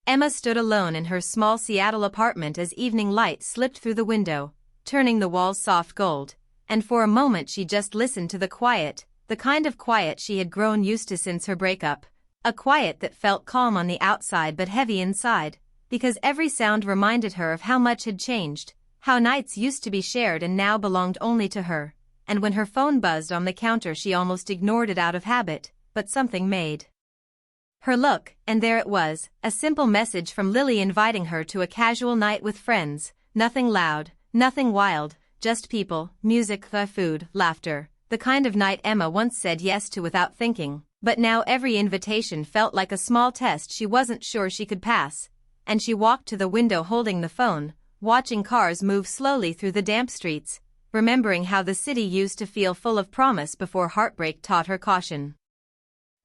Emma stood alone in her small Seattle apartment as evening light slipped through the window, turning the walls soft gold, and for a moment she just listened to the quiet, the kind of quiet she had grown used to since her breakup, a quiet that felt calm on the outside but heavy inside, because every sound reminded her of how much had changed, how nights used to be shared and now belonged only to her, and when her phone buzzed on the counter she almost ignored it out of habit, but something made her look, and there it was, a simple message from Lily inviting her to a casual night with friends, nothing loud, nothing wild, just people, music, food, laughter, the kind of night Emma once said yes to without thinking, but now every invitation felt like a small test she wasn't sure she could pass, and she walked to the window holding the phone, watching cars move slowly through the damp streets, remembering how the city used to feel full of promise before heartbreak taught her caution.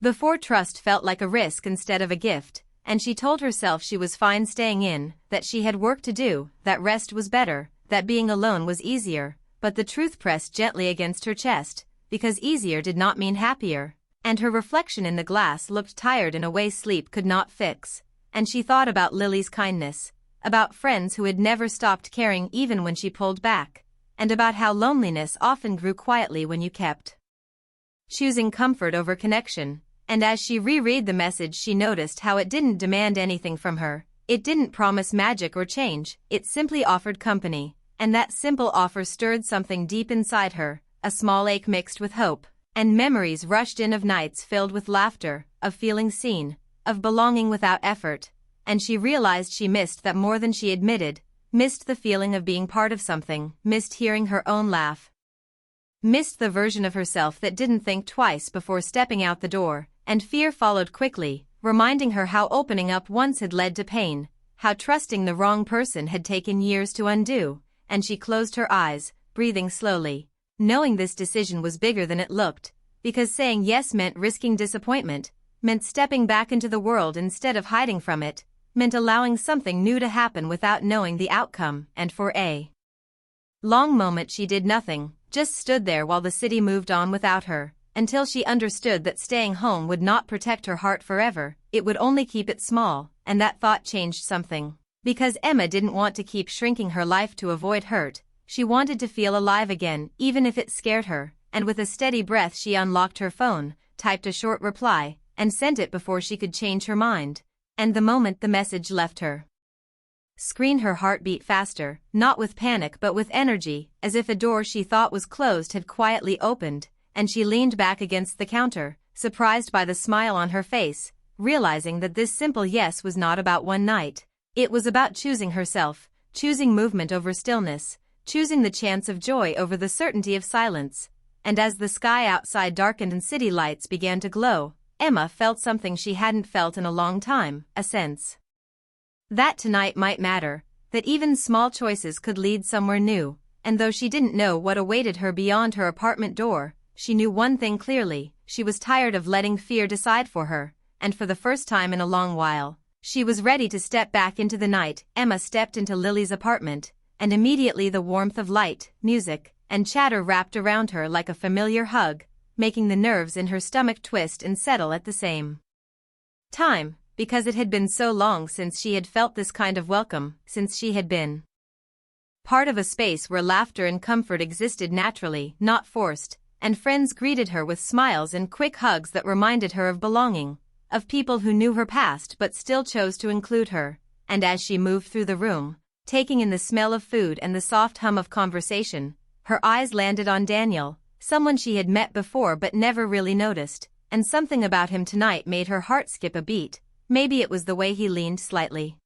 Before trust felt like a risk instead of a gift, and she told herself she was fine staying in, that she had work to do, that rest was better, that being alone was easier, but the truth pressed gently against her chest, because easier did not mean happier, and her reflection in the glass looked tired in a way sleep could not fix, and she thought about Lily's kindness, about friends who had never stopped caring even when she pulled back, and about how loneliness often grew quietly when you kept choosing comfort over connection. And as she reread the message she noticed how it didn't demand anything from her, it didn't promise magic or change, it simply offered company, and that simple offer stirred something deep inside her, a small ache mixed with hope, and memories rushed in of nights filled with laughter, of feeling seen, of belonging without effort, and she realized she missed that more than she admitted, missed the feeling of being part of something, missed hearing her own laugh, missed the version of herself that didn't think twice before stepping out the door. And fear followed quickly, reminding her how opening up once had led to pain, how trusting the wrong person had taken years to undo, and she closed her eyes, breathing slowly, knowing this decision was bigger than it looked, because saying yes meant risking disappointment, meant stepping back into the world instead of hiding from it, meant allowing something new to happen without knowing the outcome, and for a long moment she did nothing, just stood there while the city moved on without her. Until she understood that staying home would not protect her heart forever, it would only keep it small, and that thought changed something. Because Emma didn't want to keep shrinking her life to avoid hurt, she wanted to feel alive again, even if it scared her, and with a steady breath she unlocked her phone, typed a short reply, and sent it before she could change her mind. And the moment the message left her screen her heart beat faster, not with panic but with energy, as if a door she thought was closed had quietly opened, and she leaned back against the counter, surprised by the smile on her face, realizing that this simple yes was not about one night. It was about choosing herself, choosing movement over stillness, choosing the chance of joy over the certainty of silence. And as the sky outside darkened and city lights began to glow, Emma felt something she hadn't felt in a long time, a sense that tonight might matter, that even small choices could lead somewhere new, and though she didn't know what awaited her beyond her apartment door, she knew one thing clearly: she was tired of letting fear decide for her, and for the first time in a long while, she was ready to step back into the night. Emma stepped into Lily's apartment, and immediately the warmth of light, music, and chatter wrapped around her like a familiar hug, making the nerves in her stomach twist and settle at the same time, because it had been so long since she had felt this kind of welcome, since she had been part of a space where laughter and comfort existed naturally, not forced, and friends greeted her with smiles and quick hugs that reminded her of belonging, of people who knew her past but still chose to include her. And as she moved through the room, taking in the smell of food and the soft hum of conversation, her eyes landed on Daniel, someone she had met before but never really noticed, and something about him tonight made her heart skip a beat. Maybe it was the way he leaned slightly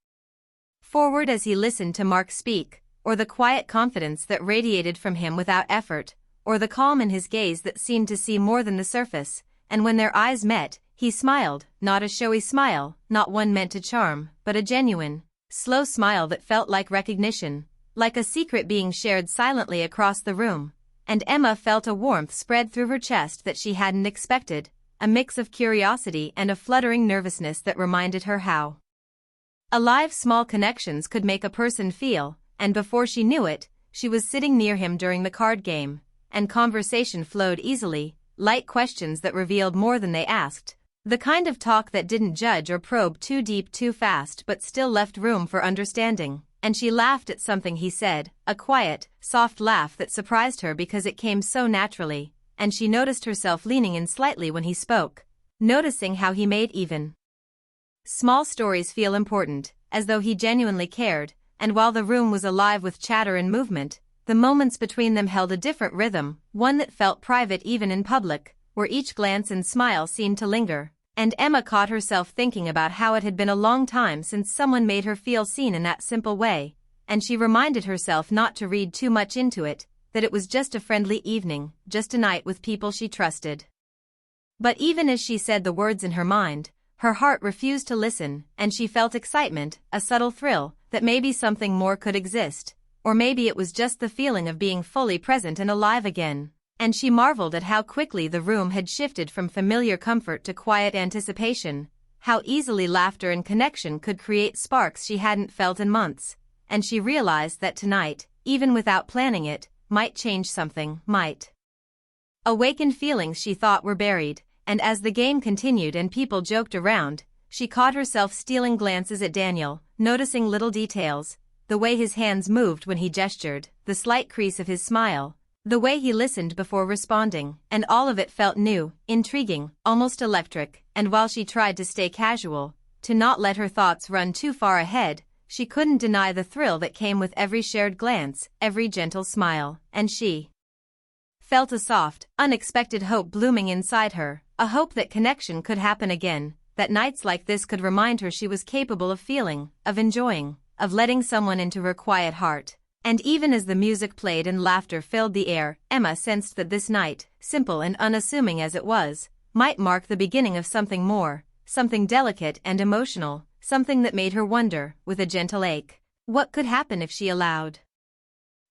forward as he listened to Mark speak, or the quiet confidence that radiated from him without effort, or the calm in his gaze that seemed to see more than the surface. And when their eyes met, he smiled, not a showy smile, not one meant to charm, but a genuine, slow smile that felt like recognition, like a secret being shared silently across the room. And Emma felt a warmth spread through her chest that she hadn't expected, a mix of curiosity and a fluttering nervousness that reminded her how alive small connections could make a person feel. And before she knew it, she was sitting near him during the card game, and conversation flowed easily, light questions that revealed more than they asked, The kind of talk that didn't judge or probe too deep too fast but still left room for understanding, and she laughed at something he said, a quiet, soft laugh that surprised her because it came so naturally, and she noticed herself leaning in slightly when he spoke, noticing how he made even small stories feel important, as though he genuinely cared, and while the room was alive with chatter and movement, the moments between them held a different rhythm, one that felt private even in public, where each glance and smile seemed to linger, and Emma caught herself thinking about how it had been a long time since someone made her feel seen in that simple way, and she reminded herself not to read too much into it, that it was just a friendly evening, just a night with people she trusted. But even as she said the words in her mind, her heart refused to listen, and she felt excitement, a subtle thrill, that maybe something more could exist, or maybe it was just the feeling of being fully present and alive again, and she marveled at how quickly the room had shifted from familiar comfort to quiet anticipation, how easily laughter and connection could create sparks she hadn't felt in months, and she realized that tonight, even without planning it, might change something, might awaken feelings she thought were buried. And as the game continued and people joked around, she caught herself stealing glances at Daniel, noticing little details, the way his hands moved when he gestured, the slight crease of his smile, the way he listened before responding, and all of it felt new, intriguing, almost electric, and while she tried to stay casual, to not let her thoughts run too far ahead, she couldn't deny the thrill that came with every shared glance, every gentle smile, and she felt a soft, unexpected hope blooming inside her, a hope that connection could happen again, that nights like this could remind her she was capable of feeling, of enjoying, of letting someone into her quiet heart. And even as the music played and laughter filled the air, Emma sensed that this night, simple and unassuming as it was, might mark the beginning of something more, something delicate and emotional, something that made her wonder, with a gentle ache, what could happen if she allowed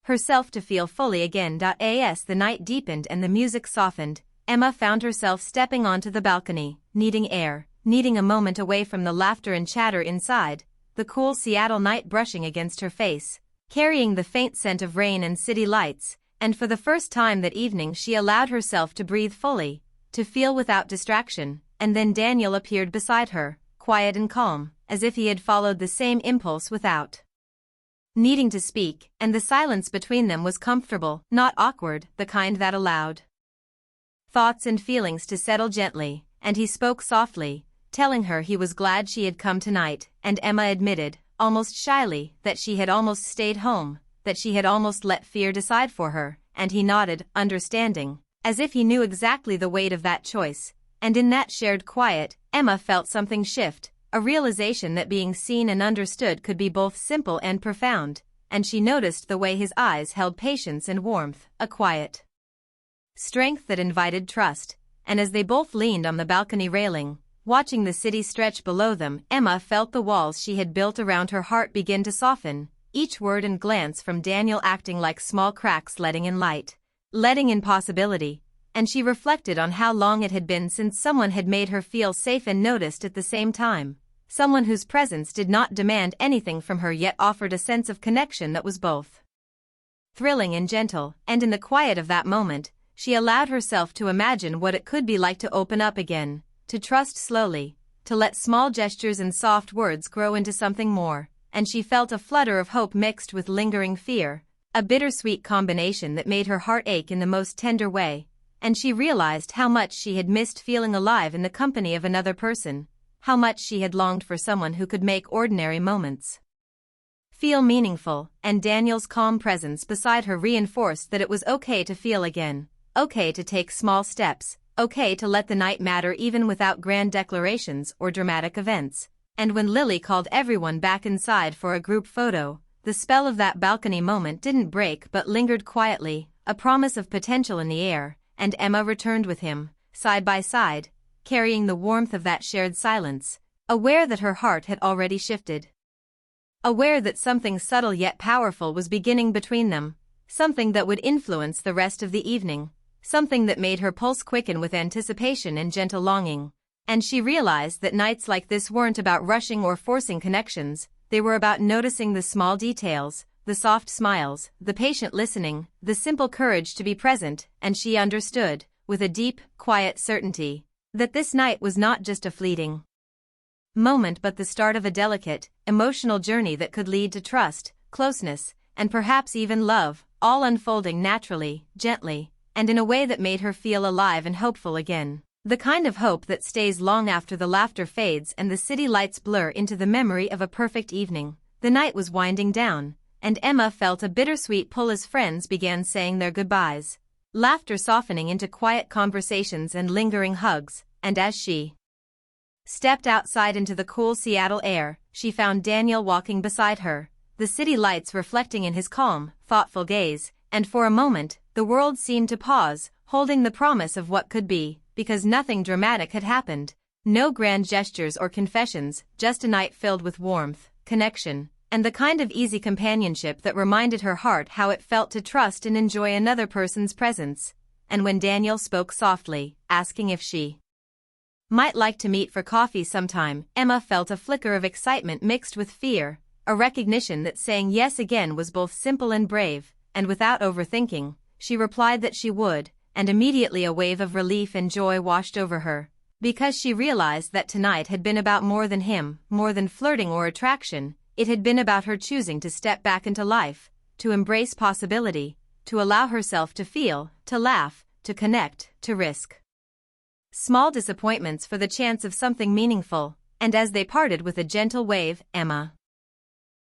herself to feel fully again. As the night deepened and the music softened, Emma found herself stepping onto the balcony, needing air, needing a moment away from the laughter and chatter inside, the cool Seattle night brushing against her face, carrying the faint scent of rain and city lights, and for the first time that evening she allowed herself to breathe fully, to feel without distraction, and then Daniel appeared beside her, quiet and calm, as if he had followed the same impulse without needing to speak, and the silence between them was comfortable, not awkward, the kind that allowed thoughts and feelings to settle gently, and he spoke softly, telling her he was glad she had come tonight, and Emma admitted, almost shyly, that she had almost stayed home, that she had almost let fear decide for her, and he nodded, understanding, as if he knew exactly the weight of that choice, and in that shared quiet, Emma felt something shift, a realization that being seen and understood could be both simple and profound, and she noticed the way his eyes held patience and warmth, a quiet strength that invited trust, and as they both leaned on the balcony railing, watching the city stretch below them, Emma felt the walls she had built around her heart begin to soften, each word and glance from Daniel acting like small cracks letting in light, letting in possibility, and she reflected on how long it had been since someone had made her feel safe and noticed at the same time, someone whose presence did not demand anything from her yet offered a sense of connection that was both thrilling and gentle, and in the quiet of that moment, she allowed herself to imagine what it could be like to open up again, to trust slowly, to let small gestures and soft words grow into something more, and she felt a flutter of hope mixed with lingering fear, a bittersweet combination that made her heart ache in the most tender way, and she realized how much she had missed feeling alive in the company of another person, how much she had longed for someone who could make ordinary moments feel meaningful, and Daniel's calm presence beside her reinforced that it was okay to feel again, okay to take small steps, okay to let the night matter even without grand declarations or dramatic events. And when Lily called everyone back inside for a group photo, the spell of that balcony moment didn't break but lingered quietly, a promise of potential in the air, and Emma returned with him, side by side, carrying the warmth of that shared silence, aware that her heart had already shifted. Aware that something subtle yet powerful was beginning between them, something that would influence the rest of the evening, something that made her pulse quicken with anticipation and gentle longing. And she realized that nights like this weren't about rushing or forcing connections, they were about noticing the small details, the soft smiles, the patient listening, the simple courage to be present, and she understood, with a deep, quiet certainty, That this night was not just a fleeting moment but the start of a delicate, emotional journey that could lead to trust, closeness, and perhaps even love, all unfolding naturally, gently, and in a way that made her feel alive and hopeful again. The kind of hope that stays long after the laughter fades and the city lights blur into the memory of a perfect evening. The night was winding down, and Emma felt a bittersweet pull as friends began saying their goodbyes. Laughter softening into quiet conversations and lingering hugs, and as she stepped outside into the cool Seattle air, she found Daniel walking beside her, the city lights reflecting in his calm, thoughtful gaze, and for a moment, the world seemed to pause, holding the promise of what could be, because nothing dramatic had happened. No grand gestures or confessions, just a night filled with warmth, connection, and the kind of easy companionship that reminded her heart how it felt to trust and enjoy another person's presence. And when Daniel spoke softly, asking if she might like to meet for coffee sometime, Emma felt a flicker of excitement mixed with fear, a recognition that saying yes again was both simple and brave, and without overthinking, she replied that she would, and immediately a wave of relief and joy washed over her, because she realized that tonight had been about more than him, more than flirting or attraction. It had been about her choosing to step back into life, to embrace possibility, to allow herself to feel, to laugh, to connect, to risk small disappointments for the chance of something meaningful. And as they parted with a gentle wave, Emma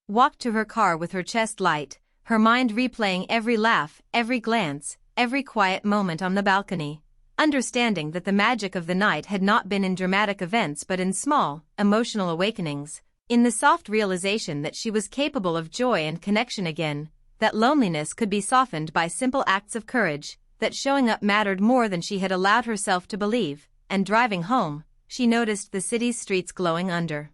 walked to her car with her chest light, her mind replaying every laugh, every glance, every quiet moment on the balcony, understanding that the magic of the night had not been in dramatic events but in small, emotional awakenings, in the soft realization that she was capable of joy and connection again, that loneliness could be softened by simple acts of courage, that showing up mattered more than she had allowed herself to believe. And driving home, she noticed the city's streets glowing under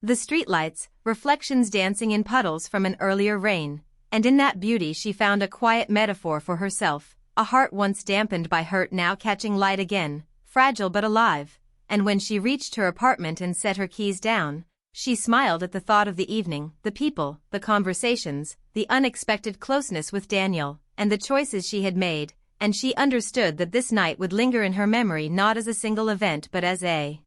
the streetlights, reflections dancing in puddles from an earlier rain, and in that beauty she found a quiet metaphor for herself, a heart once dampened by hurt now catching light again, fragile but alive. And when she reached her apartment and set her keys down, she smiled at the thought of the evening, the people, the conversations, the unexpected closeness with Daniel, and the choices she had made, and she understood that this night would linger in her memory not as a single event but as a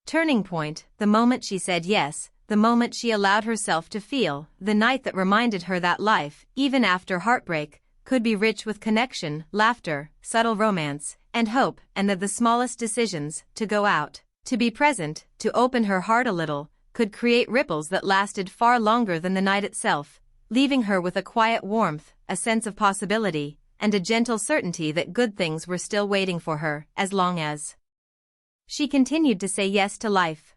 turning point, the moment she said yes, the moment she allowed herself to feel, the night that reminded her that life, even after heartbreak, could be rich with connection, laughter, subtle romance, and hope, and that the smallest decisions, to go out, to be present, to open her heart a little, could create ripples that lasted far longer than the night itself, leaving her with a quiet warmth, a sense of possibility, and a gentle certainty that good things were still waiting for her, as long as she continued to say yes to life.